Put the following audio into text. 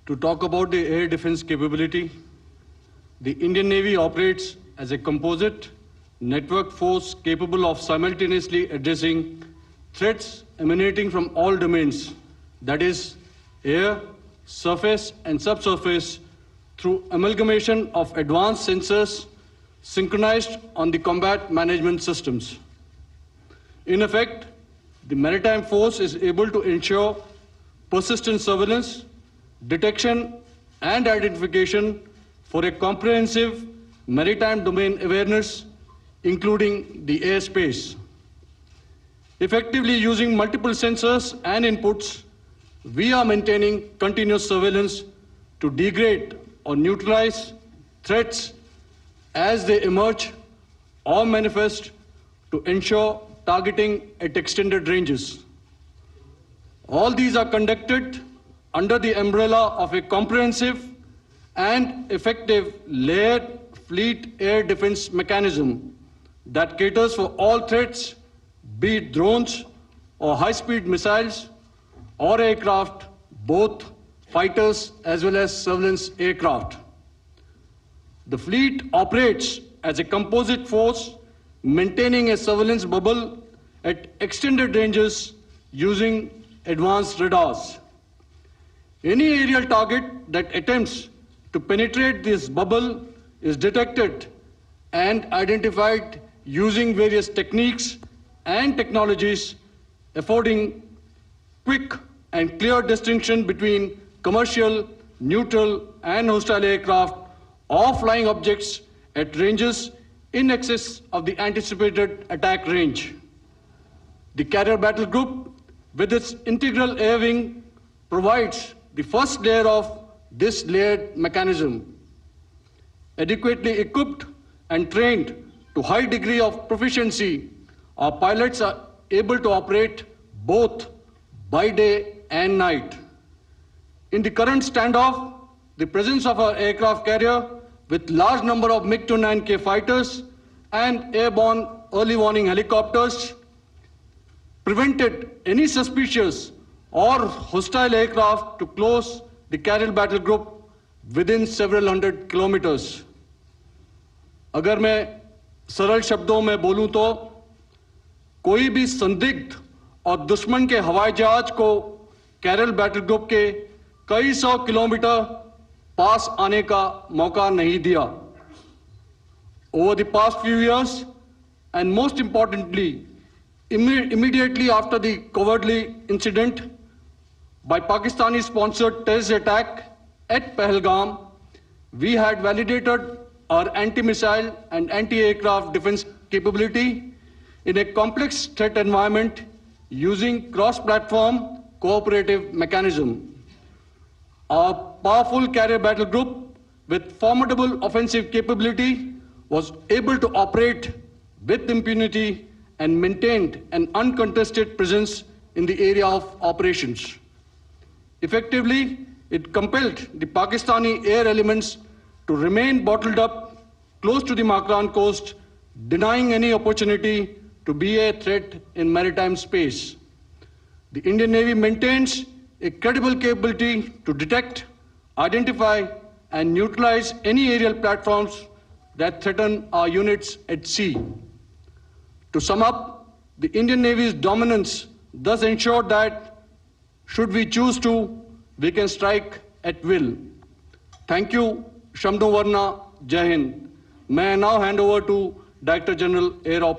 to talk about the air defense capability. The Indian Navy operates as a composite network force capable of simultaneously addressing threats emanating from all domains, that is, air, surface, and subsurface, through amalgamation of advanced sensors synchronized on the combat management systems. In effect, the maritime force is able to ensure persistent surveillance, detection, and identification for a comprehensive maritime domain awareness, including the airspace. Effectively using multiple sensors and inputs, we are maintaining continuous surveillance to degrade or neutralize threats as they emerge or manifest, to ensure targeting at extended ranges. All these are conducted under the umbrella of a comprehensive and effective layered fleet air defense mechanism that caters for all threats, be it drones or high-speed missiles or aircraft, both fighters as well as surveillance aircraft. The fleet operates as a composite force, maintaining a surveillance bubble at extended ranges using advanced radars. Any aerial target that attempts to penetrate this bubble is detected and identified using various techniques and technologies, affording quick and clear distinction between commercial, neutral, and hostile aircraft or flying objects at ranges in excess of the anticipated attack range. The Carrier Battle Group, with its integral air wing, provides the first layer of this layered mechanism. Adequately equipped and trained to high degree of proficiency, our pilots are able to operate both by day and night. In the current standoff, the presence of our aircraft carrier with large number of MiG-29K fighters and airborne early warning helicopters prevented any suspicious or hostile aircraft to close the Carrier Battle Group within several hundred kilometers. अगर मैं सरल शब्दों में बोलूं तो कोई भी संदिग्ध और दुश्मन के हवाई जहाज को कैरल बैटल ग्रुप के कई सौ किलोमीटर पास आने का मौका नहीं दिया. Over the past few years, and most importantly, immediately after the cowardly incident by Pakistani-sponsored terrorist attack at Pahalgam, we had validated our anti-missile and anti-aircraft defense capability in a complex threat environment using cross-platform cooperative mechanism. Our powerful Carrier Battle Group with formidable offensive capability was able to operate with impunity and maintained an uncontested presence in the area of operations. Effectively, it compelled the Pakistani air elements to remain bottled up close to the Makran coast, denying any opportunity to be a threat in maritime space. The Indian Navy maintains a credible capability to detect, identify, and neutralize any aerial platforms that threaten our units at sea. To sum up, the Indian Navy's dominance thus ensured that, should we choose to, we can strike at will. Thank you, Shamdhu Varna, Jai Hind. May I now hand over to Director General Air Operations.